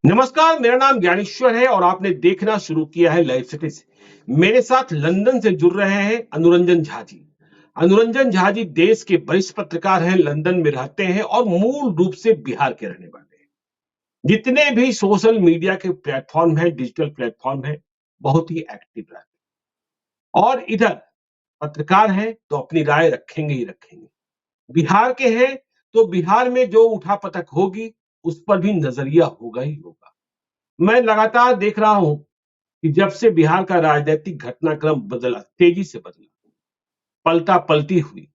नमस्कार, मेरा नाम ज्ञानेश्वर है और आपने देखना शुरू किया है लाइव सिटी से। मेरे साथ लंदन से जुड़ रहे हैं अनुरंजन झा जी। अनुरंजन झा जी देश के वरिष्ठ पत्रकार हैं, लंदन में रहते हैं और मूल रूप से बिहार के रहने वाले हैं। जितने भी सोशल मीडिया के प्लेटफॉर्म हैं, डिजिटल प्लेटफॉर्म हैं, बहुत ही एक्टिव रहते हैं। और इधर पत्रकार हैं तो अपनी राय रखेंगे ही रखेंगे। बिहार के हैं तो बिहार में जो उठापटक होगी उस पर भी नजरिया होगा ही होगा। मैं लगातार देख रहा हूं कि जब से बिहार का राजनीतिक घटनाक्रम बदला, तेजी से बदला, पलटा पलटी हुई,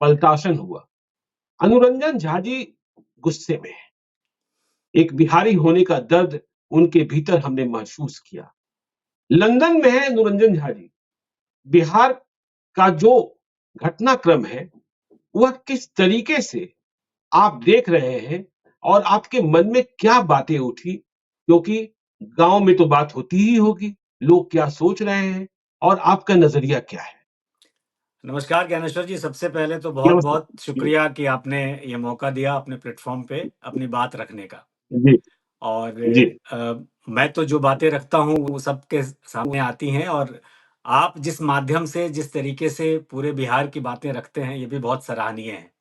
पलटाशन हुआ, अनुरंजन झा जी गुस्से में है। एक बिहारी होने का दर्द उनके भीतर हमने महसूस किया। लंदन में है अनुरंजन झा जी। बिहार का जो घटनाक्रम है वह किस तरीके से आप देख रहे हैं और आपके मन में क्या बातें उठी, क्योंकि गांव में तो बात होती ही होगी, लोग क्या सोच रहे हैं और आपका नजरिया क्या है? नमस्कार ज्ञानेश्वर जी, सबसे पहले तो नमस्ते। बहुत-बहुत शुक्रिया कि आपने ये मौका दिया अपने प्लेटफ़ॉर्म पे अपनी बात रखने का। जी, और जी, मैं तो जो बातें रखता हूँ वो सबके सामने आती हैं, और आप जिस माध्यम से, जिस तरीके से पूरे बिहार की बातें रखते हैं, ये भी बहुत सराहनीय है।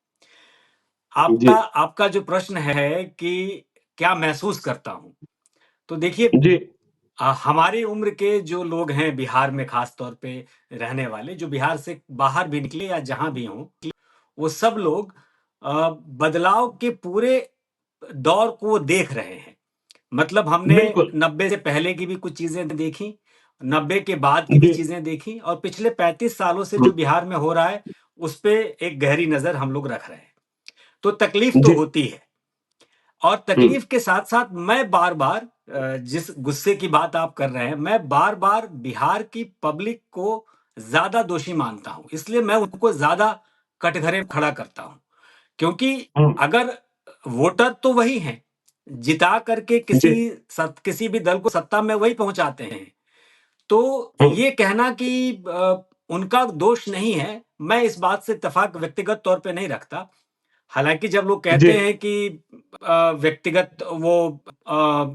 आपका जी, आपका जो प्रश्न है कि क्या महसूस करता हूँ? तो देखिए, जी, हमारी उम्र के जो लोग हैं बिहार में ख़ास तौर पे रहने वाले, जो बिहार से बाहर भी निकले या जहाँ भी हों, वो सब लोग बदलाव के पूरे दौर को देख रहे हैं। मतलब हमने बिल्कुल। 90 से पहले की भी कुछ चीज़ें देखी, 90 के बाद की भी जी, चीज़ें देखी, और पिछले 35 सालों से हुँ, जो बिहार में हो रहा है, उस पे एक गहरी नज़र हम लोग रख रहे हैं। तो तकलीफ़ तो जी, होती है, और हुँ, तकलीफ़ के साथ-साथ मैं बार-बार जिस गुस्से की बात आप कर रहे हैं, मैं बार-बार बिहार की पब्लिक को ज़्यादा दोषी मानता हूँ। इसलिए मैं उनको ज़्यादा कटघरे खड़ा करता हूँ। क्योंकि हुँ, अगर वोटर तो वही हैं, जिता करके जी, किसी भी दल को सत्ता में वही पहुँचाते हैं। तो हुँ, ये कहना कि उनका दोष नहीं है, मैं इस बात से इत्तेफ़ाक व्यक्तिगत तौर पे नहीं रखता। हालाँकि जब लोग जी, कहते हैं कि व्यक्तिगत वो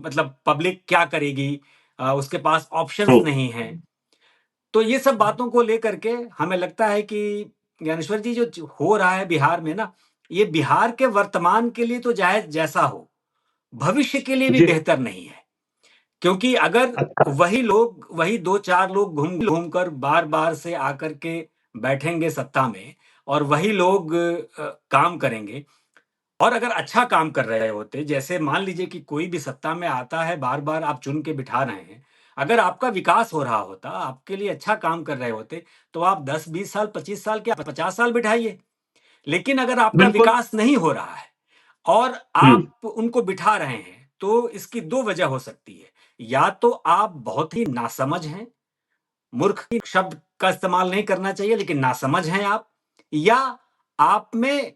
मतलब पब्लिक क्या करेगी, उसके पास ऑप्शंस हुँ, नहीं हैं। तो ये सब बातों को लेकर के हमें लगता है कि ज्ञानेश्वर जी, जो हो रहा है बिहार में ना, ये बिहार के वर्तमान के लिए तो जायज़ जैसा हो, भविष्य के लिए भी जी, बेहतर नहीं है। क्योंकि अगर अच्छा, वही लोग, वही 2-4 लोग घूम-घूम कर बार-बार से आकर के बैठेंगे सत्ता में, और वही लोग काम करेंगे, और अगर अच्छा काम कर रहे होते, जैसे मान लीजिए कि कोई भी सत्ता में आता है, बार-बार आप चुन के बिठा रहे हैं। अगर आपका विकास हो रहा होता, आपके लिए अच्छा काम कर रहे होते, तो आप 10, 20 साल, 25 साल, क्या 50 साल बिठाइए। लेकिन अगर आपका बिल्कुल, विकास नहीं हो रहा है और हुँ, आप उनको बिठा रहे हैं, तो इसकी 2 वजह हो सकती है। या तो आप बहुत ही नासमझ हैं, मूर्ख की शब्द का इस्तेमाल नहीं करना चाहिए, लेकिन नासमझ हैं आप, या आप में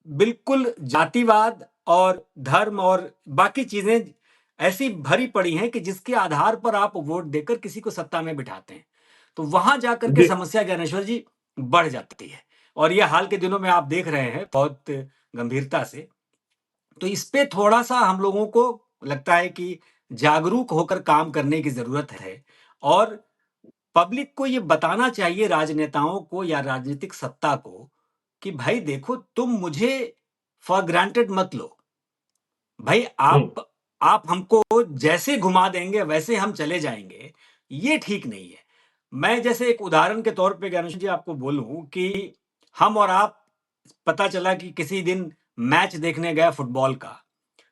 बिल्कुल जातिवाद और धर्म और बाकी चीज़ें ऐसी भरी पड़ी हैं कि जिसके आधार पर आप वोट देकर किसी को सत्ता में बिठाते हैं। तो वहाँ जाकर के जी, समस्या ज्ञानेश्वर जी बढ़ जाती है, और ये हाल के दिनों में आप देख रहे हैं बहुत गंभीरता से। तो इस पे थोड़ा-सा हम लोगों को लगता है कि जागरूक होकर काम करने की ज़रूरत है, और पब्लिक को ये बताना चाहिए, राजनेताओं को या राजनीतिक सत्ता को, कि भाई देखो, तुम मुझे फॉर ग्रांटेड मत लो। भाई हुँ, आप हमको जैसे घुमा देंगे वैसे हम चले जाएँगे, ये ठीक नहीं है। मैं जैसे एक उदाहरण के तौर पे ज्ञानेश जी आपको बोलूँ कि हम और आप, पता चला कि किसी दिन मैच देखने गए फुटबॉल का,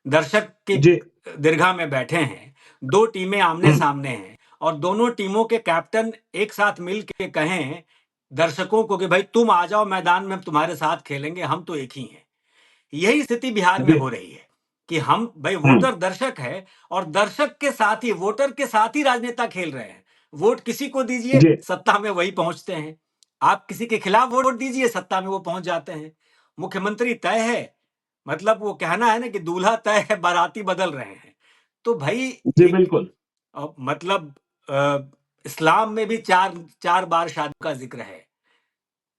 दर्शक की जी, दीर्घा में बैठे हैं, 2 टीमें हुँ, आमने-सामने हैं, और दोनों टीमों के कैप्टन एक साथ मिल के कहें दर्शकों को कि भाई तुम आ जाओ मैदान में, हम तुम्हारे साथ खेलेंगे, हम तो एक ही हैं। यही स्थिति बिहार में जी, हो रही है कि हम भाई, हुँ, वोटर दर्शक है, और दर्शक के साथ ही, वोटर के साथ ही राजनेता खेल रहे हैं। वोट किसी को दीजिए, जी, सत्ता में वही पहुँचते हैं। आप किसी के खिलाफ वोट दीजिए, सत्ता में वो पहुँच जाते हैं। मुख्यमंत्री तय है, मतलब वो कहना है ना कि दूल्हा तय है, बाराती बदल रहे हैं। तो भई जी, एक बिल्कुल, मतलब इस्लाम में भी 4 4 बार शादी का ज़िक्र है।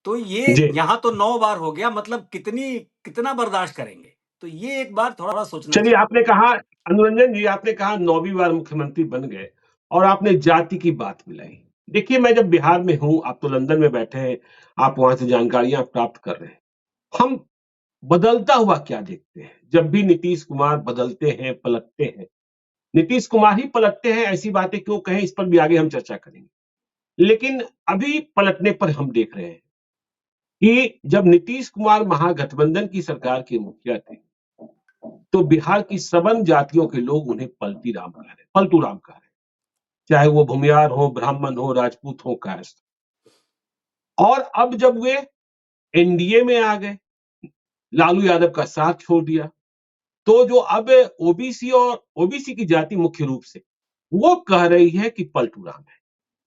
तो ये जी, यहाँ तो 9 बार हो गया, मतलब कितना बर्दाश्त करेंगे? तो ये एक बार थोड़ा सोचना चलिए, चाहिए। आपने कहा, अनुरंजन जी, आपने कहा 9वीं बार मुख्यमंत्री बन गए और आपने जाति की बात मिलाई। देखिए, मैं जब बिहार में हूँ, आप तो लंदन में बैठे हैं, आप वहाँ से जानकारियाँ प्राप्त कर रहे हैं। हम बदलता हुआ क्या देखते हैं? जब भी नीतीश कुमार बदलते हैं, पलटते हैं, नीतीश कुमार ही पलटते हैं, ऐसी बातें क्यों कहें, इस पर भी आगे हम चर्चा करेंगे। लेकिन अभी पलटने पर हम देख रहे हैं कि जब नीतीश कुमार महागठबंधन की सरकार के मुखिया थे, तो बिहार की सवर्ण जातियों के लोग उन्हें पलटी राम कह रहे, पलटू राम कह रहे, चाहे वो भूमियार हो, ब्राह्मण हो, राजपूत हो, कायस्थ। और अब जब वे एनडीए में आ गए, लालू यादव का साथ छोड़ दिया, तो जो अब ओबीसी और ओबीसी की जाति मुख्य रूप से वो कह रही है कि पलटू राम है।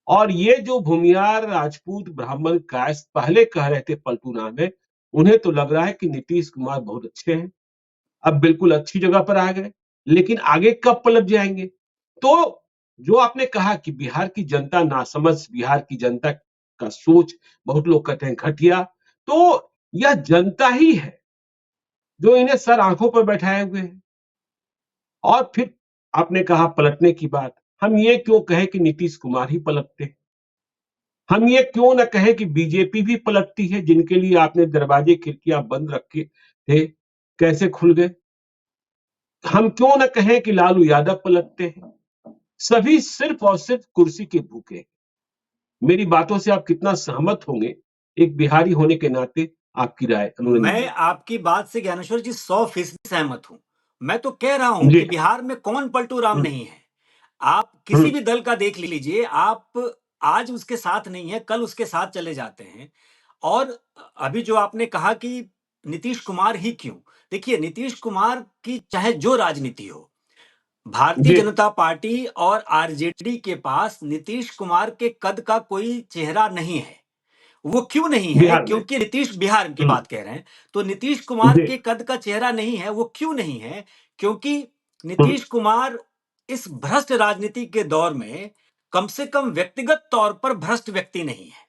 और ये जो भूमियार, राजपूत, ब्राह्मण, कायस्थ पहले कह रहे थे पलटू राम है, उन्हें तो लग रहा है कि नीतीश कुमार बहुत अच्छे हैं, अब बिल्कुल अच्छी जगह पर आ गए। लेकिन आगे कब पलट जाएंगे? तो जो आपने कहा कि बिहार की जनता नासमझ, बिहार की जनता का सोच, बहुत लोग कहते हैं घटिया, तो यह जनता ही है जो इन्हें सर आंखों पर बैठाए हुए है। और फिर आपने कहा पलटने की बात, हम ये क्यों कहें कि नीतीश कुमार ही पलटते, हम ये क्यों ना कहें कि बीजेपी भी पलटती है, जिनके लिए आपने दरवाजे खिड़कियां बंद रखे थे, कैसे खुल गए। हम क्यों ना कहें कि लालू यादव पलटते हैं। सभी सिर्फ और सिर्फ कुर्सी के भूखे हैं। मेरी बातों से आप कितना सहमत होंगे, एक बिहारी होने के नाते आपकी राय, अनुरंजन मैं जी। आपकी बात से ज्ञानेश्वर जी 100% सहमत हूं। मैं तो कह रहा हूं जी। कि बिहार में कौन पलटू राम हम्म, नहीं है। आप किसी हम्म, भी दल का देख लीजिए, आप आज उसके साथ नहीं है, कल उसके साथ चले जाते हैं। और अभी जो आपने कहा कि नीतीश कुमार ही क्यों, देखिए नीतीश कुमार की चाहे जो राजनीति हो, भारतीय जी। जनता पार्टी और आरजेडी के पास नीतीश कुमार के कद का कोई चेहरा नहीं है। वो क्यों नहीं है? बिहार में। क्योंकि नीतीश, बिहार की हम्म, बात कह रहे हैं, तो नीतीश कुमार जी। के कद का चेहरा नहीं है। वो क्यों नहीं है? क्योंकि हम्म, नीतीश कुमार इस भ्रष्ट राजनीति के दौर में कम से कम व्यक्तिगत तौर पर भ्रष्ट व्यक्ति नहीं है।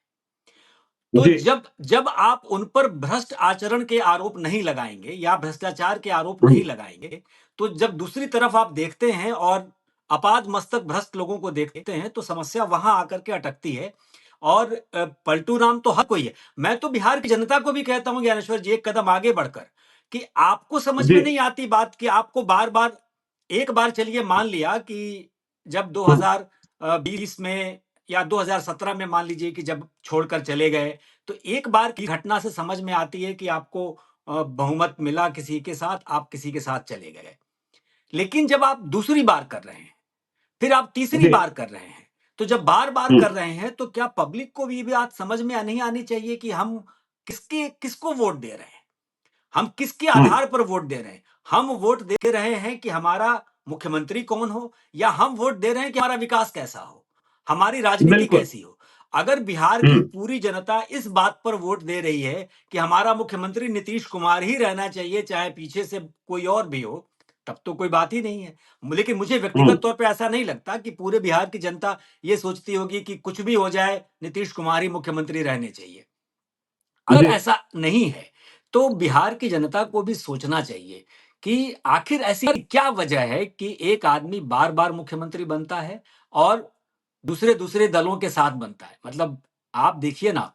तो जी। जब जब आप उन पर भ्रष्ट आचरण के आरोप नहीं लगाएंगे या भ्रष्टाचार के आरोप हम्म, नहीं लगाएंगे, तो जब दूसरी तरफ आप देखते हैं और अपाद मस्तक भ्रष्ट लोगों को देखते हैं, तो समस्या वहां आकर के अटकती है। और पलटू राम तो हर कोई है। मैं तो बिहार की जनता को भी कहता हूं ज्ञानेश्वर जी, एक कदम आगे बढ़कर, कि आपको समझ जी। में नहीं आती बात कि आपको बार बार, एक बार चलिए मान लिया कि जब हम्म, 2020 में या 2017 में मान लीजिए कि जब छोड़कर चले गए, तो एक बार की घटना से समझ में आती है कि आपको बहुमत मिला किसी के साथ, आप किसी के साथ चले गए। लेकिन जब आप दूसरी बार कर रहे हैं, फिर आप तीसरी जी। बार कर रहे हैं, तो जब बार बार हम्म, कर रहे हैं, तो क्या पब्लिक को भी ये बात समझ में नहीं आनी चाहिए कि हम किसको वोट दे रहे हैं, हम किसके हम्म, आधार पर वोट दे रहे हैं? हम वोट दे रहे हैं कि हमारा मुख्यमंत्री कौन हो, या हम वोट दे रहे हैं कि हमारा विकास कैसा हो, हमारी राजनीति बिल्कुल। कैसी हो। अगर बिहार की हम्म, पूरी जनता इस बात पर वोट दे रही है कि हमारा मुख्यमंत्री नीतीश कुमार ही रहना चाहिए, चाहे पीछे से कोई और भी हो, तब तो कोई बात ही नहीं है। लेकिन मुझे हम्म, व्यक्तिगत तौर पे ऐसा नहीं लगता कि पूरे बिहार की जनता ये सोचती होगी कि कुछ भी हो जाए, नीतीश कुमार ही मुख्यमंत्री रहने चाहिए। अगर जी। ऐसा नहीं है, तो बिहार की जनता को भी सोचना चाहिए कि आखिर ऐसी क्या वजह है कि एक आदमी बार-बार मुख्यमंत्री बनता है और दूसरे-दूसरे दलों के साथ बनता है। मतलब आप देखिए ना,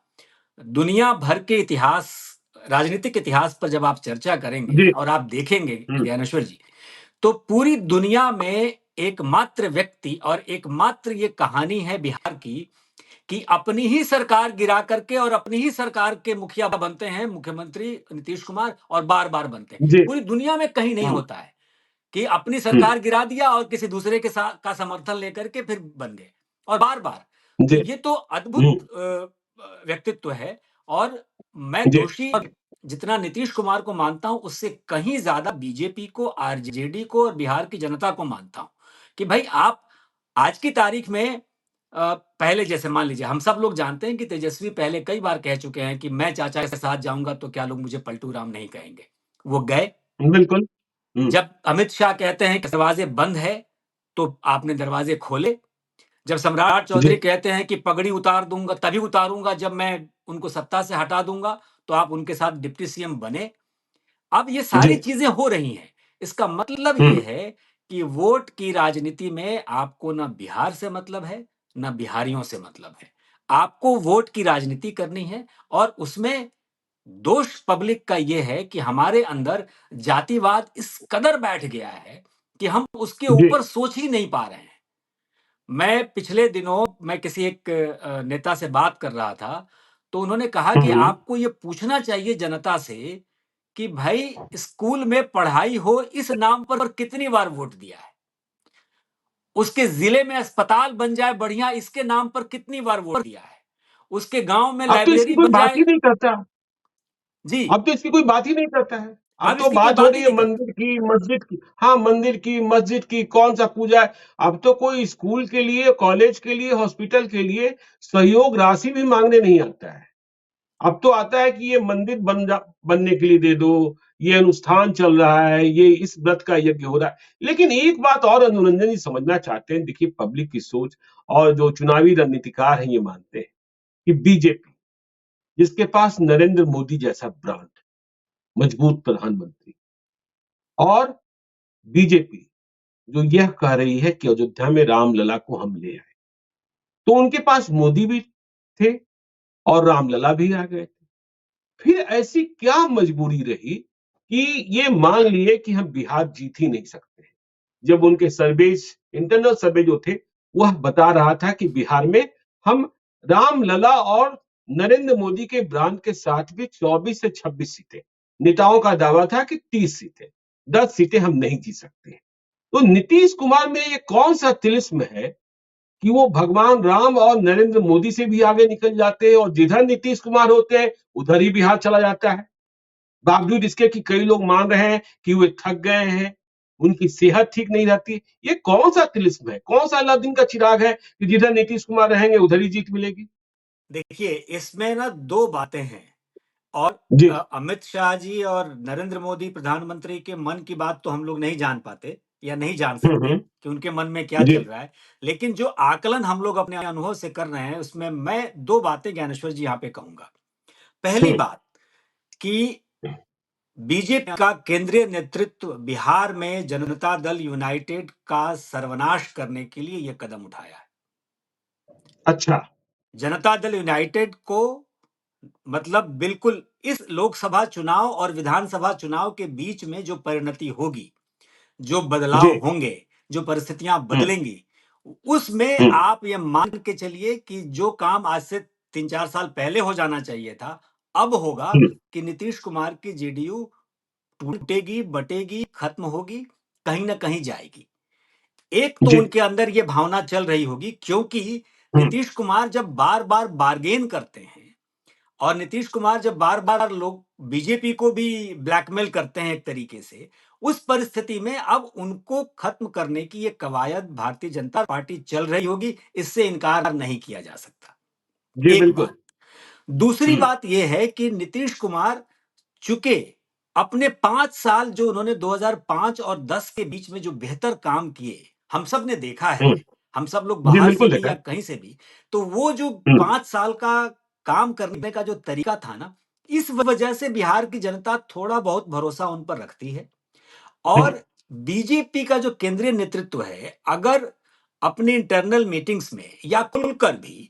दुनिया भर के इतिहास, राजनीतिक इतिहास पर जब आप चर्चा करेंगे जी। और आप देखेंगे हम्म, ज्ञानेश्वर जी, तो पूरी दुनिया में एकमात्र व्यक्ति और एकमात्र ये कहानी है बिहार की कि अपनी ही सरकार गिरा करके और अपनी ही सरकार के मुखिया बनते हैं मुख्यमंत्री नीतीश कुमार, और बार-बार बनते हैं। जी। पूरी दुनिया में कहीं नहीं हम्म, होता है कि अपनी हम्म, सरकार गिरा दिया और किसी दूसरे के साथ का समर्थन लेकर के फिर बन गए, और बार-बार। तो जी। ये तो अद्भुत हम्म, व्यक्तित्व है। और मैं जी। दोषी और जितना नीतीश कुमार को मानता हूं, उससे कहीं ज्यादा बीजेपी को, आरजेडी को और बिहार की जनता को मानता हूं कि भाई आप आज की तारीख में पहले जैसे मान लीजिए, हम सब लोग जानते हैं कि तेजस्वी पहले कई बार कह चुके हैं कि मैं चाचा के साथ जाऊंगा तो क्या लोग मुझे पलटू राम नहीं कहेंगे। वो गए। बिल्कुल। हम्म, जब अमित शाह कहते हैं कि दरवाजे बंद है, तो आपने दरवाजे खोले। जब सम्राट चौधरी जी। कहते हैं कि पगड़ी उतार दूंगा, तभी उतारूंगा जब मैं उनको सत्ता से हटा दूंगा, तो आप उनके साथ डिप्टी सीएम बने। अब ये जी। सारी चीजें हो रही हैं। इसका मतलब ये है कि वोट की राजनीति में आपको ना बिहार से मतलब है, ना बिहारियों से मतलब है। आपको वोट की राजनीति करनी है और उसमें दोष पब्लिक का ये है कि हमारे अंदर जातिवाद इस कदर बैठ गया है कि हम उसके जी। ऊपर सोच ही नहीं पा रहे हैं। मैं पिछले दिनों मैं किसी एक नेता से बात कर रहा था, तो उन्होंने कहा कि हम्म। आपको ये पूछना चाहिए जनता से कि भाई स्कूल में पढ़ाई हो इस नाम पर कितनी बार वोट दिया है? उसके जिले में अस्पताल बन जाए बढ़िया इसके नाम पर कितनी बार वोट दिया है? उसके गांव में अब तो इसकी लाइब्रेरी कोई बन बात ही जाए। नहीं करता। जी, अब तो इसकी कोई बात ही नहीं करता है। अब अब तो इसकी कोई बात हो बात रही ही है नहीं करता। मंदिर की, मस्जिद की। हाँ, मंदिर की, मस्जिद की, कौन सा पूजा है। अब तो कोई स्कूल के लिए, कॉलेज के लिए, हॉस्पिटल के लिए सहयोग राशि भी मांगने नहीं आता है। अब तो आता है कि ये मंदिर बनने के लिए दे दो, ये अनुष्ठान चल रहा है, ये इस व्रत का यज्ञ हो रहा है। लेकिन एक बात और अनुरंजन जी समझना चाहते हैं, देखिए पब्लिक की सोच और जो चुनावी रणनीतिकार हैं ये मानते हैं कि बीजेपी, जिसके पास नरेंद्र मोदी जैसा ब्रांड, मजबूत प्रधानमंत्री, और बीजेपी जो यह कह रही है कि अयोध्या में रामलला को हम ले आए, तो उनके पास मोदी भी थे और रामलला भी आ गए थे। फिर ऐसी क्या मजबूरी रही कि ये मान लिए कि हम बिहार जीत ही नहीं सकते, जब उनके सर्वे, इंटरनल सर्वे जो थे, वह बता रहा था कि बिहार में हम रामलला और नरेंद्र मोदी के ब्रांड के साथ भी 24 से 26 सीटें, नेताओं का दावा था कि 30 सीटें, 10 सीटें हम नहीं जीत सकते। तो नीतीश कुमार में ये कौन सा तिलिस्म है कि वो भगवान राम और नरेंद्र मोदी से भी आगे निकल जाते हैं, और जिधर नीतीश कुमार होते हैं उधर ही बिहार चला जाता है, बावजूद इसके कि कई लोग मान रहे हैं कि वे थक गए हैं, उनकी सेहत ठीक नहीं रहती। ये कौन सा तिलिस्म है, कौन सा अल्लाह दिन का चिराग है कि जिधर नीतीश कुमार रहेंगे उधर ही जीत मिलेगी। देखिए, इसमें ना 2 बातें हैं और जी। अमित शाह जी और नरेंद्र मोदी प्रधानमंत्री के मन की बात तो हम लोग नहीं जान पाते या नहीं जान सकते हम्म। कि उनके मन में क्या जी। चल रहा है। लेकिन जो आकलन हम लोग अपने अनुभव से कर रहे हैं, उसमें मैं 2 बातें ज्ञानेश्वर जी यहाँ पे कहूँगा। पहली हम्म। बात कि बीजेपी का केंद्रीय नेतृत्व बिहार में जनता दल यूनाइटेड का सर्वनाश करने के लिए ये कदम उठाया है। अच्छा। जनता दल यूनाइटेड को मतलब बिल्कुल इस लोकसभा चुनाव और विधानसभा चुनाव के बीच में जो परिणति होगी, जो जी। बदलाव होंगे, जो परिस्थितियां हम्म। बदलेंगी, उसमें हम्म। आप ये मान के चलिए कि जो काम आज से 3-4 साल पहले हो जाना चाहिए था, अब होगा हम्म। कि नीतीश कुमार की जेडीयू टूटेगी, बटेगी, खत्म होगी, कहीं न कहीं जाएगी। एक तो जी। उनके अंदर ये भावना चल रही होगी क्योंकि हम्म। नीतीश कुमार जब बार-बार बार्गेन करते हैं और नीतीश कुमार जब बार-बार लोग बीजेपी को भी ब्लैकमेल करते हैं एक तरीके से, उस परिस्थिति में अब उनको खत्म करने की ये कवायद भारतीय जनता पार्टी चल रही होगी, इससे इनकार नहीं किया जा सकता। जी एक बिल्कुल। बात। दूसरी हम्म। बात ये है कि नीतीश कुमार चूंकि अपने 5 साल जो उन्होंने 2005 और 10 के बीच में जो बेहतर काम किए, हम सब ने देखा है, हम्म। हम सब लोग जी बाहर से बिल्कुल भी देखा या है। कहीं से भी, तो वो जो हम्म। 5 साल का काम करने का जो तरीका था ना, इस वजह से बिहार की जनता थोड़ा बहुत भरोसा उन पर रखती है। हम्म। और बीजेपी का जो केंद्रीय नेतृत्व है, अगर अपने इंटरनल मीटिंग्स में या खुलकर भी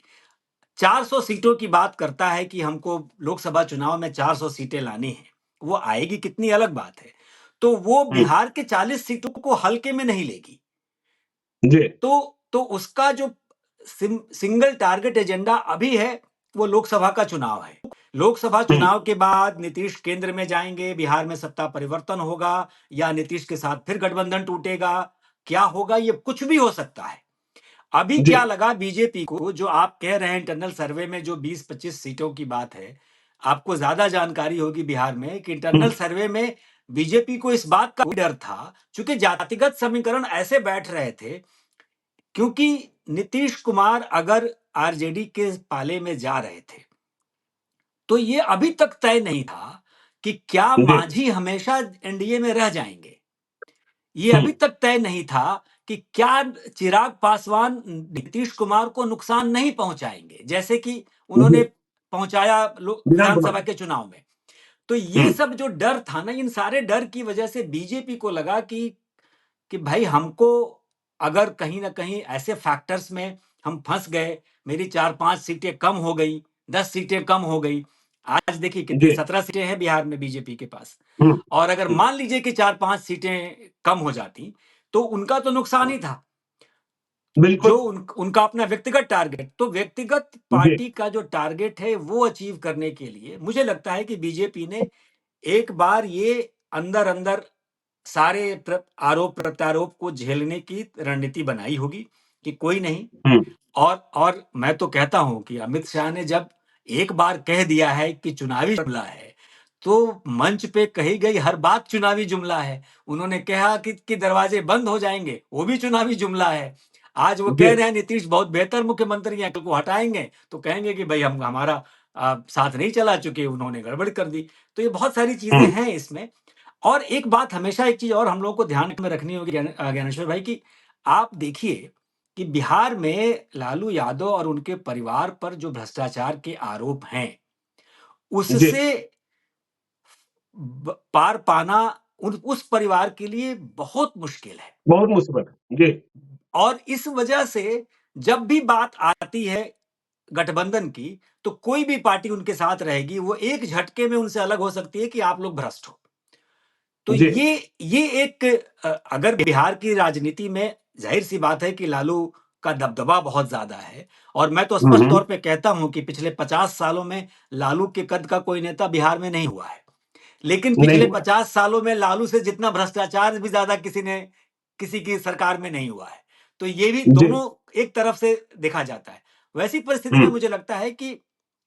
400 सीटों की बात करता है कि हमको लोकसभा चुनाव में 400 सीटें लानी है, वो आएगी कितनी अलग बात है। तो वो हम्म। बिहार के 40 सीटों को हल्के में नहीं लेगी। जी। तो उसका जो सिंगल टारगेट एजेंडा अभी है, वो लोकसभा का चुनाव है। लोकसभा हम्म। चुनाव के बाद नीतीश केंद्र में जाएंगे, बिहार में सत्ता परिवर्तन होगा या नीतीश के साथ फिर गठबंधन टूटेगा, क्या होगा ये कुछ भी हो सकता है। अभी जी। क्या लगा बीजेपी को, जो आप कह रहे हैं इंटरनल सर्वे में जो 20-25 सीटों की बात है, आपको ज्यादा जानकारी होगी बिहार में कि इंटरनल हम्म। सर्वे में बीजेपी को इस बात का डर था, चूंकि जातिगत समीकरण ऐसे बैठ रहे थे, क्योंकि नीतीश कुमार अगर आरजेडी के पाले में जा रहे थे, तो ये अभी तक तय नहीं था कि क्या जी। मांझी हमेशा एनडीए में रह जाएंगे। ये हम्म। अभी तक तय नहीं था कि क्या चिराग पासवान नीतीश कुमार को नुकसान नहीं पहुंचाएंगे, जैसे कि जी। उन्होंने पहुंचाया विधानसभा विधानसभा में। के चुनाव में। तो ये सब जो डर था ना, इन सारे डर की वजह से बीजेपी को लगा कि भाई हमको अगर कहीं न कहीं ऐसे फैक्टर्स में हम फँस गए, मेरी 4-5 सीटें कम हो गई, 10 सीटें कम हो गई। आज देखिए कितनी जी 17 सीटें हैं बिहार में बीजेपी के पास। हम्म, और अगर हम्म, मान लीजिए कि 4-5 सीटें कम हो जाती, तो उनका तो नुकसान ही था। जो बिल्कुल उनका अपना व्यक्तिगत टारगेट, तो व्यक्तिगत जी पार्टी का जो टारगेट है वो अचीव करने के लिए मुझे लगता है कि बीजेपी ने एक बार ये अंदर-अंदर सारे आरोप प्रत्यारोप को झेलने की रणनीति बनाई होगी कि कोई नहीं। हम्म, और मैं तो कहता हूं कि अमित शाह ने जब एक बार कह दिया है कि चुनावी जुमला है, तो मंच पे कही गई हर बात चुनावी जुमला है। उन्होंने कहा कि दरवाजे बंद हो जाएंगे, वो भी चुनावी जुमला है। आज वो जी कह रहे हैं नीतीश बहुत बेहतर मुख्यमंत्री हैं, कल को हटाएंगे तो कहेंगे कि भाई हम हमारा साथ नहीं चला, चुके उन्होंने गड़बड़ कर दी। तो ये बहुत सारी चीजें हम्म, हैं इसमें। और एक बात हमेशा, एक चीज और हम लोगों को ध्यान में रखनी होगी ज्ञानेश्वर भाई, कि आप देखिए कि बिहार में लालू यादव और उनके परिवार पर जो भ्रष्टाचार के आरोप हैं, जी उससे पार पाना उस परिवार के लिए बहुत मुश्किल है। बहुत मुसीबत है जी और इस वजह से जब भी बात आती है गठबंधन की, तो कोई भी पार्टी उनके साथ रहेगी, वो एक झटके में उनसे अलग हो सकती है कि आप लोग भ्रष्ट हो। तो जी ये एक अगर बिहार की राजनीति में जाहिर सी बात है कि लालू का दबदबा बहुत ज्यादा है। और मैं तो स्पष्ट हम्म, तौर पे कहता हूं कि पिछले 50 सालों में लालू के कद का कोई नेता बिहार में नहीं हुआ है। लेकिन नहीं पिछले हुआ है 50 सालों में लालू से जितना भ्रष्टाचार भी ज्यादा किसी की सरकार में नहीं हुआ है। तो ये भी जी दोनों एक तरफ से देखा जाता है। वैसी परिस्थिति में हम्म, मुझे लगता है कि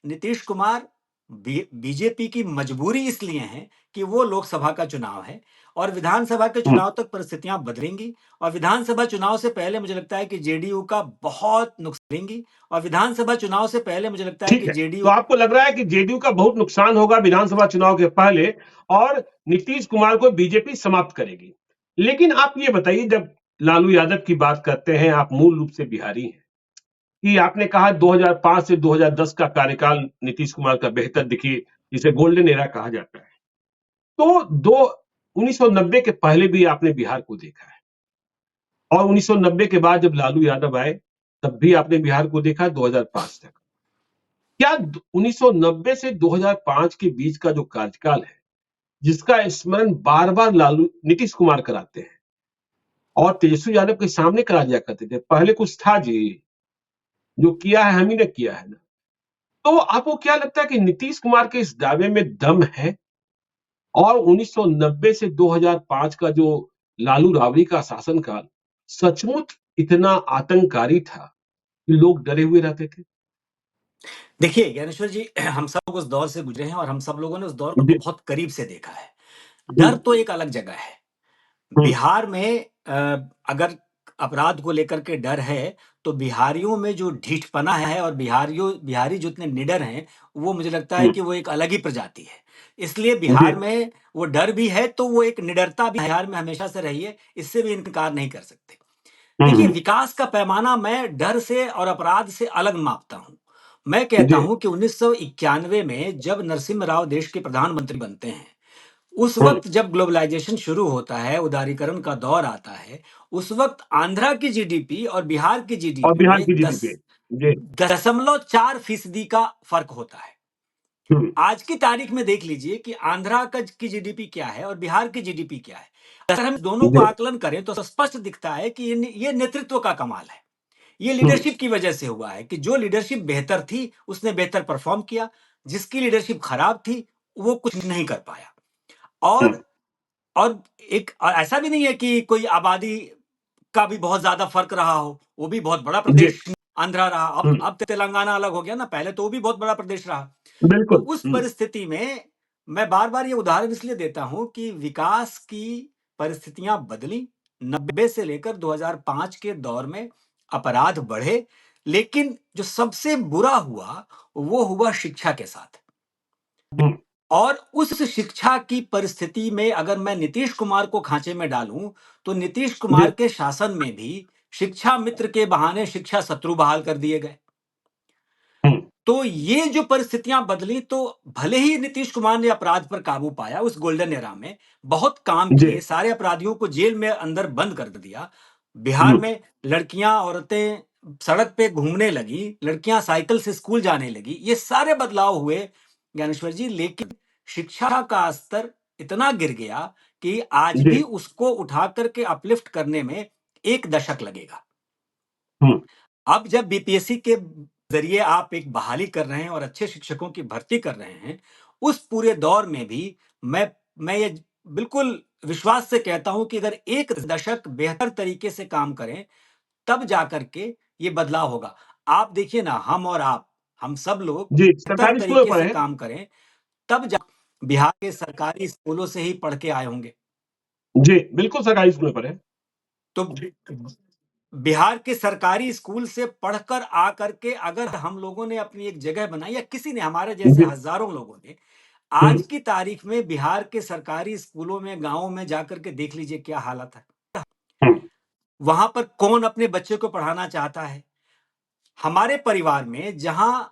नीतीश कुमार, बीजेपी की मजबूरी इसलिए है कि वो लोकसभा का चुनाव है और विधानसभा के हम्म, चुनाव तक परिस्थितियां बदलेंगी। और विधानसभा चुनाव से पहले मुझे लगता है कि जेडीयू का बहुत नुकसान लेंगी। और विधानसभा चुनाव से पहले मुझे लगता है ठीक कि है तो जेडीयू आपको लग रहा है कि जेडीयू का बहुत नुकसान होगा विधानसभा चुनाव के पहले और नीतीश कुमार को बीजेपी समाप्त करेगी लेकिन आप ये बताइए जब लालू यादव की बात करते हैं आप मूल रूप से बिहारी हैं कि आपने कहा 2005 से 2010 का कार्यकाल नीतीश कुमार का बेहतर देखिए जिसे गोल्डन एरा कहा जाता है तो दो 1990 के पहले भी आपने बिहार को देखा है और 1990 के बाद जब लालू यादव आए तब भी आपने बिहार को देखा 2005 तक क्या 1990 से 2005 के बीच का जो कार्यकाल है जिसका स्मरण बार बार लालू नीतीश कुमार कराते हैं और तेजस्वी यादव के सामने करा दिया करते थे पहले कुछ था जी जो किया है हम ही ने किया है ना तो आपको क्या लगता है कि नीतीश कुमार के इस दावे में दम है और 1990 से 2005 का जो लालू राबड़ी का शासनकाल सचमुच इतना आतंककारी था कि लोग डरे हुए रहते थे देखिए ज्ञानेश्वर जी, हम सब लोग उस दौर से गुजरे हैं और हम सब लोगों ने उस दौर को जी बहुत करीब से देखा है। डर हम्म, तो एक अलग जगह है। हम्म, बिहार में अगर अपराध को लेकर के डर है, तो बिहारियों में जो ढीठपना है और बिहारी जितने निडर हैं, वो मुझे लगता है हम्म, कि वो एक अलग ही प्रजाति है। इसलिए जी बिहार में वो डर भी है, तो वो एक निडरता भी बिहार में हमेशा से रही है, इससे भी इनकार नहीं कर सकते। देखिए, हम्म, विकास का पैमाना मैं डर से और अपराध से अलग मापता हूँ। मैं कहता जी हूँ कि 1991 में जब नरसिम्हा राव देश के प्रधानमंत्री बनते हैं, उस हम्म, वक़्त जब ग्लोबलाइज़ेशन शुरू होता है, उदारीकरण का दौर आता है, उस वक़्त आंध्रा की जीडीपी और बिहार की और जीडीपी बिहार की में जीडीपी जी 10.4% का फ़र्क होता है। हम्म, आज की तारीख में देख लीजिए कि आंध्रा की जीडीपी क्या है और बिहार की जीडीपी क्या है। अगर हम दोनों को जी आकलन करें तो स्पष्ट दिखता है कि ये नेतृत्व का कमाल है। ये हम्म, लीडरशिप की वजह से हुआ है कि जो लीडरशिप बेहतर थी, उसने बेहतर परफ़ॉर्म किया, जिसकी लीडरशिप खराब थी, वो कुछ नहीं कर पाया। हम्म, और और ऐसा भी नहीं है कि कोई आबादी का भी बहुत ज़्यादा फ़र्क रहा हो, वो भी बहुत बड़ा जी प्रदेश आंध्रा रहा। हम्म, अब तेलंगाना अलग हो गया ना, पहले तो वो भी बहुत बड़ा प्रदेश रहा। तो बिल्कुल उस परिस्थिति में मैं बार-बार ये उदाहरण इसलिए देता हूँ कि विकास की परिस्थितियाँ बदली। 90 से लेकर 2005 के दौर में अपराध बढ़े, लेकिन जो सबसे बुरा हुआ, वो हुआ शिक्षा के साथ। हम्म, और उस शिक्षा की परिस्थिति में अगर मैं नीतीश कुमार को खांचे में डालूं, तो नीतीश जी कुमार के शासन में भी शिक्षा मित्र के बहाने शिक्षा शत्रु बहाल कर दिए गए। हम्म, तो ये जो परिस्थितियां बदली, तो भले ही नीतीश कुमार ने अपराध पर काबू पाया उस गोल्डन एरा में, बहुत काम जी। किए, सारे अपराधियों को जेल में अंदर बंद कर दिया। बिहार हम्म। में लड़कियां, औरतें सड़क पे घूमने लगी, लड़कियां साइकिल से स्कूल जाने लगी, ये सारे बदलाव हुए ज्ञानेश्वर जी। लेकिन शिक्षा का स्तर इतना गिर गया कि आज जी। भी उसको उठा करके अपलिफ्ट करने में 1 दशक लगेगा। हम्म। अब जब बीपीएससी के जरिए आप एक बहाली कर रहे हैं और अच्छे शिक्षकों की भर्ती कर रहे हैं, उस पूरे दौर में भी मैं ये बिल्कुल विश्वास से कहता हूं कि अगर 1 दशक बेहतर तरीके से काम करें, तब जाकर के ये बदलाव होगा। आप देखिए ना, हम और आप, हम सब लोग जी, बेहतर सरकारी स्कूलों में तरीके पढ़े से हैं। काम करें, तब जा बिहार के सरकारी स्कूलों से ही पढ़ के आए होंगे। जी, बिल्कुल सरकारी स्कूल में पढ़े हैं। तो बिहार के सरकारी स्कूल से पढ़कर आकर के अगर हम लोगों ने अपनी एक जगह बनाई, या किसी ने, हमारे जैसे जी। हजारों लोगों ने, हम्म। आज की तारीख में बिहार के सरकारी स्कूलों में, गांवों में जाकर के देख लीजिए क्या हालत है। हम्म। वहां पर कौन अपने बच्चे को पढ़ाना चाहता है? हमारे परिवार में जहां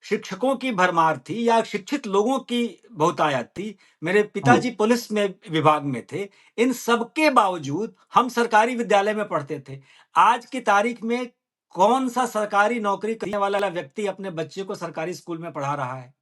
शिक्षकों की भरमार थी या शिक्षित लोगों की बहुतायत थी, मेरे हम्म। पिताजी पुलिस में विभाग में थे, इन सबके बावजूद हम सरकारी विद्यालय में पढ़ते थे। आज की तारीख में कौन सा सरकारी नौकरी करने वाला व्यक्ति अपने बच्चे को सरकारी स्कूल में पढ़ा रहा है?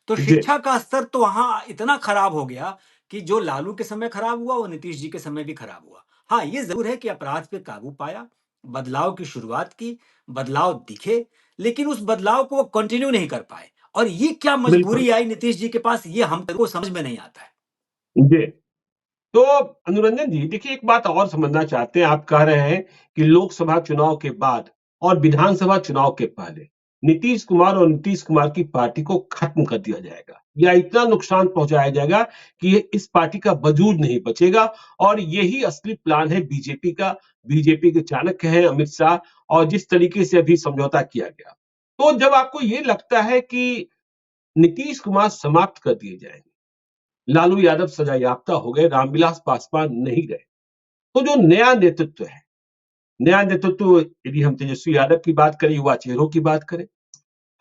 तो जी। शिक्षा का स्तर तो वहां इतना खराब हो गया कि जो लालू के समय खराब हुआ, वो नीतीश जी के समय भी खराब हुआ। हाँ, ये जरूर है कि अपराध पे काबू पाया, बदलाव की शुरुआत की, बदलाव दिखे, लेकिन उस बदलाव को वो कंटिन्यू नहीं कर पाए। और ये क्या बिल्कुल। मजबूरी आई नीतीश जी के पास, ये हमको समझ में नहीं आता है। जी। तो अनुरंजन जी, देखिए एक बात और समझना चाहते हैं। आप कह रहे हैं कि लोकसभा चुनाव के बाद और विधानसभा चुनाव के पहले नीतीश कुमार और नीतीश कुमार की पार्टी को खत्म कर दिया जाएगा, या इतना नुकसान पहुंचाया जाएगा कि ये इस पार्टी का वजूद नहीं बचेगा। और यही असली प्लान है बीजेपी का। बीजेपी के चाणक्य हैं अमित शाह, और जिस तरीके से अभी समझौता किया गया, तो जब आपको ये लगता है कि नीतीश कुमार समाप्त कर दिए जाएंगे, लालू यादव सजायाफ्ता हो गए, रामविलास पासवान नहीं रहे, तो जो नया नेतृत्व है, नया नेतृत्व, यदि हम तेजस्वी यादव की बात करें, युवा चेहरों की बात करें,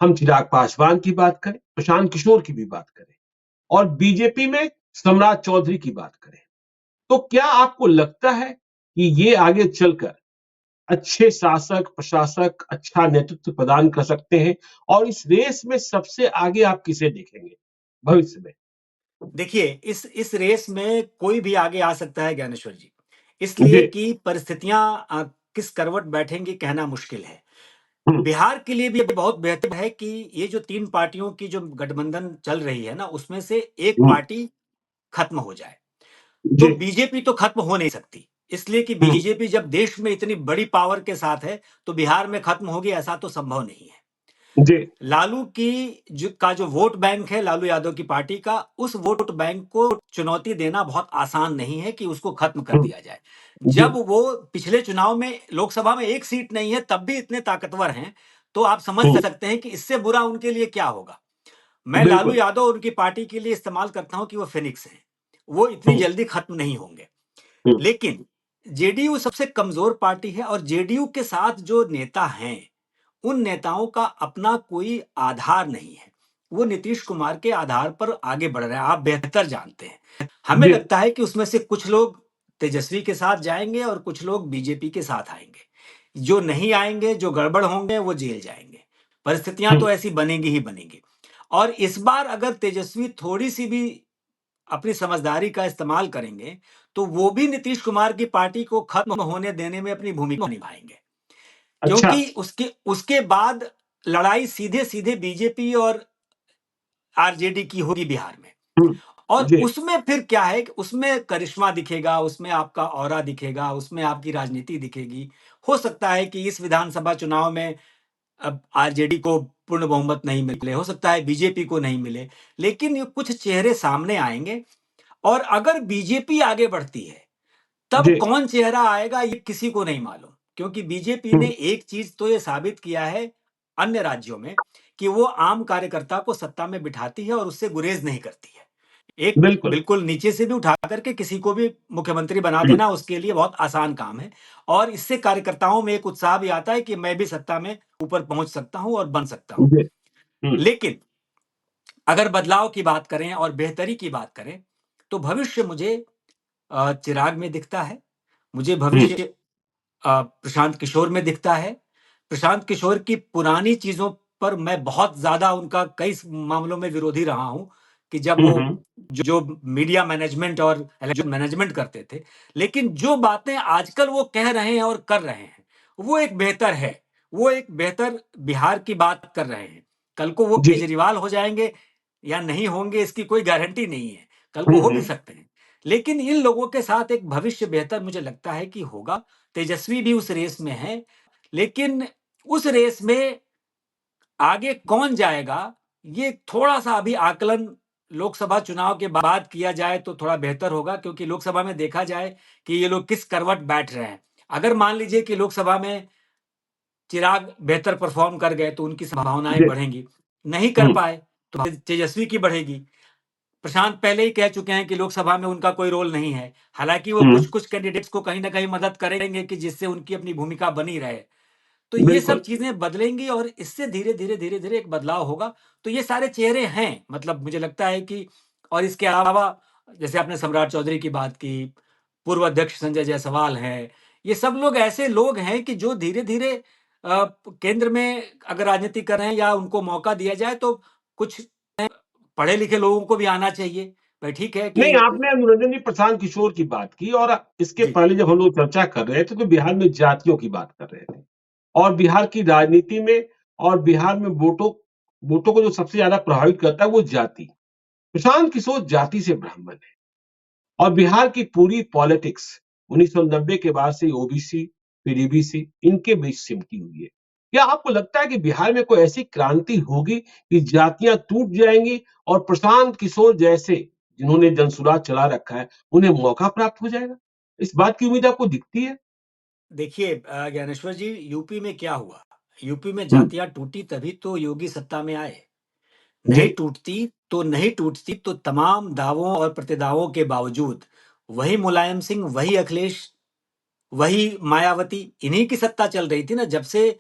हम चिराग पासवान की बात करें, प्रशांत किशोर की भी बात करें, और बीजेपी में सम्राट चौधरी की बात करें, तो क्या आपको लगता है कि ये आगे चलकर अच्छे शासक, प्रशासक, अच्छा नेतृत्व प्रदान कर सकते हैं? और इस रेस में सबसे आगे आप किसे देखेंगे भविष्य में? देखिए, इस रेस में कोई भी आगे आ सकता है ज्ञानेश्वर जी, इसलिए जी। कि परिस्थितियां किस करवट बैठेंगी कहना मुश्किल है। हम्म। बिहार के लिए भी बहुत बेहतर है कि ये जो 3 पार्टियों की जो गठबंधन चल रही है ना, उसमें से एक हम्म। पार्टी खत्म हो जाए। तो जी। बीजेपी तो खत्म हो नहीं सकती, इसलिए कि हम्म। बीजेपी जब देश में इतनी बड़ी पावर के साथ है, तो बिहार में खत्म होगी ऐसा तो संभव नहीं है। जी। लालू की जो वोट बैंक है, लालू यादव की पार्टी का, उस वोट बैंक को चुनौती देना बहुत आसान नहीं है कि उसको खत्म कर हम्म। दिया जाए। जी। जब वो पिछले चुनाव में लोकसभा में एक सीट नहीं है, तब भी इतने ताकतवर हैं, तो आप समझ हम्म। सकते हैं कि इससे बुरा उनके लिए क्या होगा। मैं लालू बिल्कुल। यादव और उनकी पार्टी के लिए इस्तेमाल करता हूं कि वो फिनिक्स हैं, वो इतनी हम्म। जल्दी खत्म नहीं होंगे। हम्म। लेकिन जेडीयू सबसे कमजोर पार्टी है, और जेडीयू के साथ जो नेता हैं, उन नेताओं का अपना कोई आधार नहीं है। वो नीतीश कुमार के आधार पर आगे बढ़ रहे हैं, आप बेहतर जानते हैं। हमें जी। लगता है कि उसमें से कुछ लोग तेजस्वी के साथ जाएंगे और कुछ लोग बीजेपी के साथ आएंगे। जो नहीं आएंगे, जो गड़बड़ होंगे, वो जेल जाएंगे। परिस्थितियां हम्म। तो ऐसी बनेंगी ही बनेंगी। और इस बार अगर तेजस्वी थोड़ी सी भी अपनी समझदारी का इस्तेमाल करेंगे, तो वो भी नीतीश कुमार की पार्टी को खत्म होने देने में अपनी भूमिका निभाएंगे। अच्छा। क्योंकि उसके उसके बाद लड़ाई सीधे-सीधे बीजेपी और आरजेडी की होगी बिहार में। हम्म। और जी। उसमें फिर क्या है कि उसमें करिश्मा दिखेगा, उसमें आपका ऑरा दिखेगा, उसमें आपकी राजनीति दिखेगी। हो सकता है कि इस विधानसभा चुनाव में अब आरजेडी को पूर्ण बहुमत नहीं मिले, हो सकता है बीजेपी को नहीं मिले, लेकिन ये कुछ चेहरे सामने आएंगे। और अगर बीजेपी आगे बढ़ती है, तब जी। कौन चेहरा आएगा ये किसी को नहीं मालूम। क्योंकि बीजेपी ने हम्म। एक चीज तो ये साबित किया है अन्य राज्यों में, कि वो आम कार्यकर्ता को सत्ता में बिठाती है और उससे गुरेज नहीं करती है। एक बिल्कुल। बिल्कुल नीचे से भी उठा करके किसी को भी मुख्यमंत्री बना हम्म। देना उसके लिए बहुत आसान काम है। और इससे कार्यकर्ताओं में एक उत्साह भी आता है कि मैं भी सत्ता में ऊपर पहुंच सकता हूं और बन सकता हूं। जी। लेकिन अगर बदलाव की बात करें और बेहतरी की बात करें, तो भविष्य मुझे चिराग में दिखता है। मुझे भविष्य प्रशांत किशोर में दिखता है। प्रशांत किशोर की पुरानी चीज़ों पर मैं बहुत ज़्यादा उनका कई मामलों में विरोधी रहा हूँ कि जब वो जो मीडिया मैनेजमेंट और इलेक्शन मैनेजमेंट करते थे। लेकिन जो बातें आजकल वो कह रहे हैं और कर रहे हैं, वो एक बेहतर है। वो एक बेहतर बिहार की बात कर रहे हैं। कल को वो जी। केजरीवाल हो जाएँगे या नहीं होंगे इसकी कोई गारंटी नहीं है। कल को हो भी सकते हैं। लेकिन इन लोगों के साथ एक भविष्य बेहतर मुझे लगता है कि होगा। तेजस्वी भी उस रेस में है, लेकिन उस रेस में आगे कौन जाएगा, ये थोड़ा-सा अभी आकलन लोकसभा चुनाव के बाद किया जाए तो थोड़ा बेहतर होगा क्योंकि लोकसभा में देखा जाए कि ये लोग किस करवट बैठ रहे हैं। अगर मान लीजिए कि लोकसभा में चिराग बेहतर परफ़ॉर्म कर गए तो उनकी संभावनाएँ जी। बढ़ेंगी। नहीं कर पाए तो तेजस्वी की बढ़ेगी। प्रशांत पहले ही कह चुके हैं कि लोकसभा में उनका कोई रोल नहीं है। हालाँकि वो कुछ-कुछ कैंडिडेट्स को कहीं न कहीं मदद करेंगे कि जिससे उनकी अपनी भूमिका बनी रहे। तो ये सब बिल्कुल। चीज़ें बदलेंगी और इससे धीरे-धीरे, धीरे-धीरे एक बदलाव होगा। तो ये सारे चेहरे हैं, मतलब मुझे लगता है कि और इसके अलावा जैसे आपने सम्राट चौधरी की बात की, पूर्व अध्यक्ष संजय जायसवाल हैं, ये सब लोग ऐसे लोग हैं कि जो धीरे-धीरे केंद्र में अगर राजनीति कर रहे हैं या उनको मौका दिया जाए तो कुछ पढ़े-लिखे लोगों को भी आना चाहिए। भाई ठीक है कि नहीं, आपने अनुरंजन जी प्रशांत किशोर की बात की और इसके जी, पहले जब हम लोग चर्चा कर रहे थे तो बिहार में जातियों की बात कर रहे थे और बिहार की राजनीति में और बिहार में वोटों को जो सबसे ज्यादा प्रभावित करता है वो जाति। प्रशांत किशोर जाति से ब्राह्मण है और बिहार की पूरी पॉलिटिक्स 1990 के बाद से ओबीसी फिर ईबीसी इनके बीच सिमटी हुई है। क्या आपको लगता है कि बिहार में कोई ऐसी क्रांति होगी कि जातियां टूट जाएंगी और प्रशांत किशोर जैसे जिन्होंने जनसुराज चला रखा है उन्हें मौका प्राप्त हो जाएगा? इस बात की उम्मीद आपको दिखती है? देखिए ज्ञानेश्वर जी, यूपी में क्या हुआ? यूपी में हम्म, जातियाँ टूटी तभी तो योगी सत्ता में आए। जी। नहीं टूटती तो तमाम दावों और प्रतिदावों के बावजूद वही मुलायम सिंह, वही अखिलेश, वही मायावती, इन्हीं की सत्ता चल रही थी ना। जब से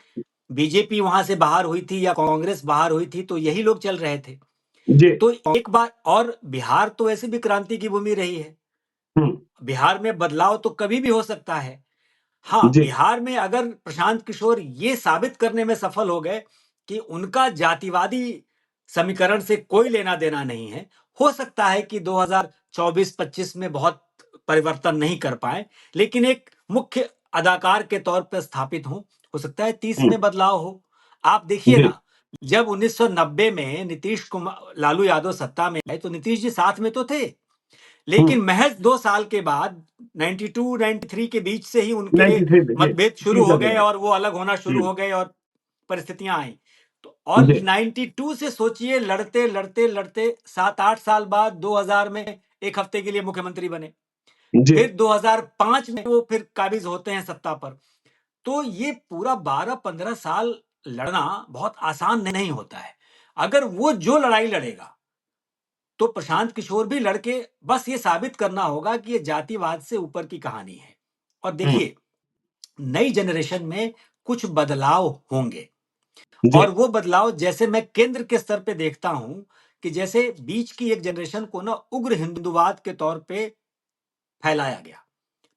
बीजेपी वहां से बाहर हुई थी या कांग्रेस बाहर हुई थी तो यही लोग चल रहे थे। जी। तो एक बार और बिहार तो ऐसे भी क्रांति की भूमि रही है। हम्म, बिहार में बदलाव तो कभी भी हो सकता है। हाँ, जी। बिहार में अगर प्रशांत किशोर ये साबित करने में सफल हो गए कि उनका जातिवादी समीकरण से कोई लेना-देना नहीं है, हो सकता है कि 2024-25 में बहुत परिवर्तन नहीं कर पाएँ, लेकिन एक मुख्य अदाकार के तौर पे स्थापित हों। हो सकता है 30 हम्म, में बदलाव हो। आप देखिए जी। ना, जब 1990 में लालू यादव सत्ता में आए, तो नीतीश जी साथ में तो थे। हम्म, लेकिन महज़ 2 साल के बाद 92-93 के बीच से ही उनके 93 में जी मतभेद शुरू नीतीश हो का गए दौर और वो अलग होना शुरू हम्म, हो गए और परिस्थितियाँ आई। तो और जी। 92 से सोचिए लड़ते-लड़ते 7-8 साल बाद 2000 में 1 हफ्ते के लिए मुख्यमंत्री बने। जी। फिर 2005 में वो फिर काबिज़ होते हैं सत्ता पर। तो ये पूरा 12-15 साल लड़ना बहुत आसान नहीं होता है। अगर वो जो लड़ाई लड़ेगा तो प्रशांत किशोर भी लड़के बस ये साबित करना होगा कि ये जातिवाद से ऊपर की कहानी है। और हम्म, देखिए, नई जनरेशन में कुछ बदलाव होंगे जी। और वो बदलाव जैसे मैं केंद्र के स्तर पे देखता हूं कि जैसे बीच की एक जनरेशन को ना उग्र हिंदुवाद के तौर पे फैलाया गया।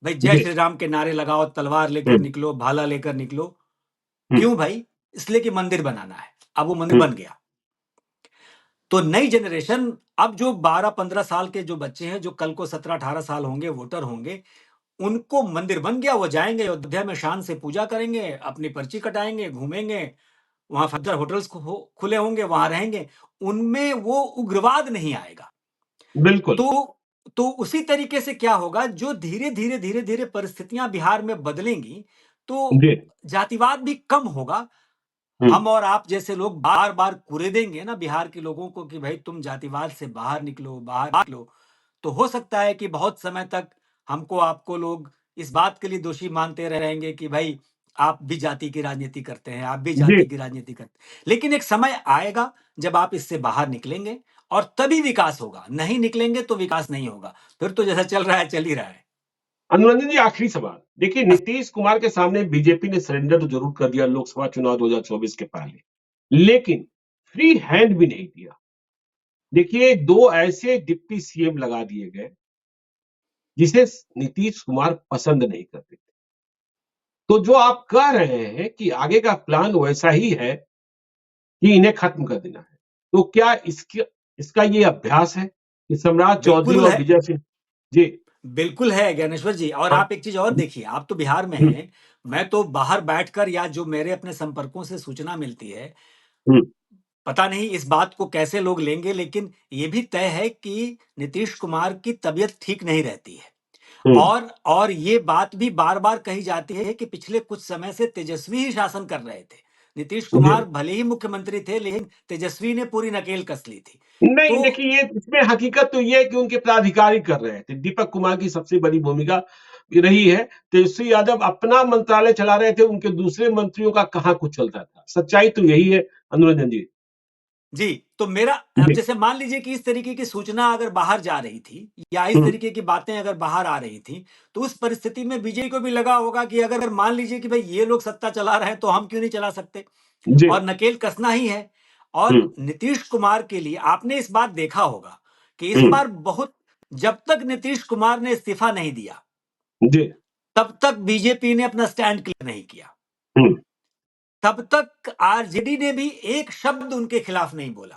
भाई जय जी। श्री राम के नारे लगाओ, तलवार लेकर हम्म, निकलो, भाला लेकर निकलो। हम्म, क्यों भाई? इसलिए कि मंदिर बनाना है। अब वो मंदिर हम्म, बन गया। तो नई जनरेशन, अब जो 12-15 साल के जो बच्चे हैं, जो कल को 17-18 साल होंगे, वोटर होंगे, उनको मंदिर बन गया, वो जाएँगे अयोध्या में शान से पूजा करेंगे, अपनी पर्ची कटाएँगे, घूमेंगे, वहाँ 5 होटल्स खुले होंगे, वहाँ रहेंगे। उनमें वो उग्रवाद नहीं आएगा। बिल्कुल। तो तो उसी तरीके से क्या होगा, जो धीरे-धीरे, धीरे-धीरे परिस्थितियाँ बिहार में बदलेंगी, तो जी। जातिवाद भी कम होगा। हुँ, हम और आप जैसे लोग बार-बार कुरेदेंगे ना बिहार के लोगों को कि भाई तुम जातिवाद से बाहर निकलो, बाहर निकलो। तो हो सकता है कि बहुत समय तक हमको आपको लोग इस बात के लिए दोषी मानते रहेंगे कि भाई आप भी जाति की राजनीति करते हैं, आप भी जी। जाति की राजनीति करते हैं। लेकिन एक समय आएगा जब आप इससे बाहर निकलेंगे और तभी विकास होगा। नहीं निकलेंगे तो विकास नहीं होगा। फिर तो जैसा चल रहा है, चल ही रहा है। अनुरंजन जी आखिरी सवाल। देखिए नीतीश कुमार के सामने बीजेपी ने सरेंडर तो ज़रूर कर दिया लोकसभा चुनाव 2024 के पहले। लेकिन फ्री हैंड भी नहीं दिया। देखिए, 2 ऐसे डिप्टी सीएम लगा दिए गए जिसे नीतीश कुमार पसंद नहीं करते थे। तो जो आप कह रहे हैं कि आगे का प्लान वैसा ही है कि इन्हें खत्म कर देना है, तो क्या इसका ये अभ्यास है कि सम्राट चौधरी बिल्कुल और है, विजय सिंह जी। बिल्कुल है ज्ञानेश्वर जी। और हाँ। आप एक चीज और देखिए, आप तो बिहार में हम्म, हैं, मैं तो बाहर बैठकर या जो मेरे अपने संपर्कों से सूचना मिलती है, हम्म, पता नहीं इस बात को कैसे लोग लेंगे, लेकिन ये भी तय है कि नीतीश कुमार की तबीयत ठीक नहीं रहती है। हम्म, और ये बात भी बार-बार कही जाती है कि पिछले कुछ समय से तेजस्वी ही शासन कर रहे थे। नीतीश जी। कुमार भले ही मुख्यमंत्री थे, लेकिन तेजस्वी ने पूरी नकेल कस ली थी। नहीं, तो देखिए, ये इसमें हकीकत तो ये है कि उनके पदाधिकारी कर रहे थे। दीपक कुमार की सबसे बड़ी भूमिका रही है। तेजस्वी यादव अपना मंत्रालय चला रहे थे, उनके दूसरे मंत्रियों का कहाँ कुछ चलता था। सच्चाई तो यही है, अनुरंजन जी। जी, तो मेरा अब जी। जैसे मान लीजिए कि इस तरीके की सूचना अगर बाहर जा रही थी या इस हुँ, तरीके की बातें अगर बाहर आ रही थी, तो उस परिस्थिति में बीजेपी को भी लगा होगा कि अगर मान लीजिए कि भाई ये लोग सत्ता चला रहे हैं, तो हम क्यों नहीं चला सकते? जी। और नकेल कसना ही है। हुँ, और नीतीश कुमार के लिए आपने इस बात देखा होगा कि इस हुँ, बार बहुत, जब तक नीतीश कुमार ने इस्तीफा नहीं दिया, जी। तब तक बीजेपी ने अपना स्टैंड क्लियर नहीं किया। हुँ, तब तक आरजेडी ने भी एक शब्द उनके खिलाफ नहीं बोला।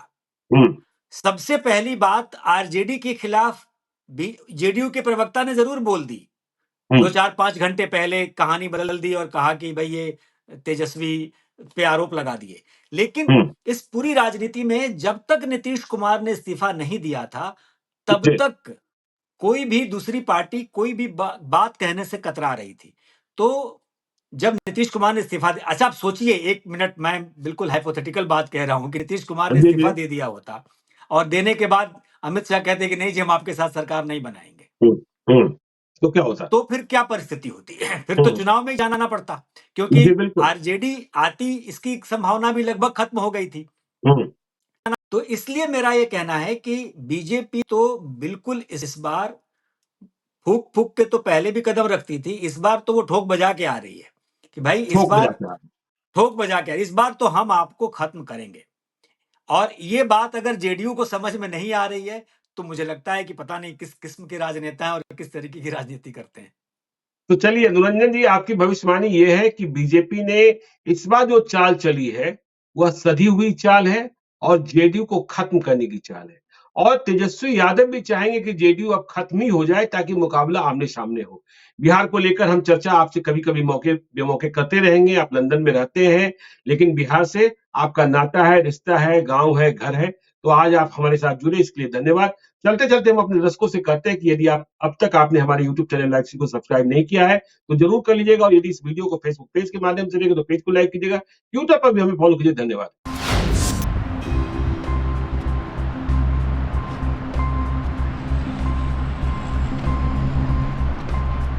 हुँ, सबसे पहली बात आरजेडी के खिलाफ भी जेडीयू के प्रवक्ता ने ज़रूर बोल दी। हुँ, 2, 4, 5 घंटे पहले कहानी बदल दी और कहा कि भई ये तेजस्वी पे आरोप लगा दिए। लेकिन हुँ, इस पूरी राजनीति में जब तक नीतीश कुमार ने इस्तीफा नहीं दिया था, तब जी। तक कोई भी दूसरी पार्टी कोई भी बात कहने से कतरा रही थी। तो जब नीतीश कुमार ने इस्तीफा दे, अच्छा आप सोचिए 1 मिनट, मैं बिल्कुल हाइपोथेटिकल बात कह रहा हूँ कि नीतीश कुमार ने जी, जी। इस्तीफा दे दिया होता और देने के बाद अमित शाह कहते कि नहीं जी हम आपके साथ सरकार नहीं बनाएँगे। हुँ, हुँ। तो क्या होता? तो फिर क्या परिस्थिति होती? फिर तो हुँ, चुनाव में ही जाना पड़ता, क्योंकि जी, बिल्कुल। आरजेडी आती इसकी संभावना भी लगभग खत्म हो गई थी। हुँ, तो इसलिए मेरा ये कहना है कि बीजेपी तो बिल्कुल इस बार फूँक-फूँक के तो पहले भी कदम रखती थी, इस बार तो वो ठोक बजा के आ रही है, कि भाई इस ठोक बार बजाते हैं। ठोक बजा के इस बार तो हम आपको खत्म करेंगे। और ये बात अगर जेडीयू को समझ में नहीं आ रही है, तो मुझे लगता है कि पता नहीं किस किस्म के राजनेता हैं और किस तरीके की राजनीति करते हैं। तो चलिए अनुरंजन जी, आपकी भविष्यवाणी ये है कि बीजेपी ने इस बार जो चाल चली है वह सधी हुई चाल है और जेडीयू को खत्म करने की चाल है। और तेजस्वी यादव भी चाहेंगे कि जेडीयू अब खत्म ही हो जाए ताकि मुकाबला आमने सामने हो। बिहार को लेकर हम चर्चा आपसे कभी कभी मौके बेमौके करते रहेंगे। आप लंदन में रहते हैं, लेकिन बिहार से आपका नाता है, रिश्ता है, गांव है, घर है। तो आज आप हमारे साथ जुड़े, इसके लिए धन्यवाद। चलते-चलते हम अपने दर्शकों से कहते हैं कि यदि आप अब तक आपने हमारे यूट्यूब चैनल लाइक्स को सब्सक्राइब नहीं किया है, तो जरूर कर लीजिएगा। और यदि इस वीडियो को फेसबुक पेज के माध्यम से देखें तो पेज को लाइक कीजिएगा। ट्विटर पर भी हमें फॉलो कीजिए। धन्यवाद।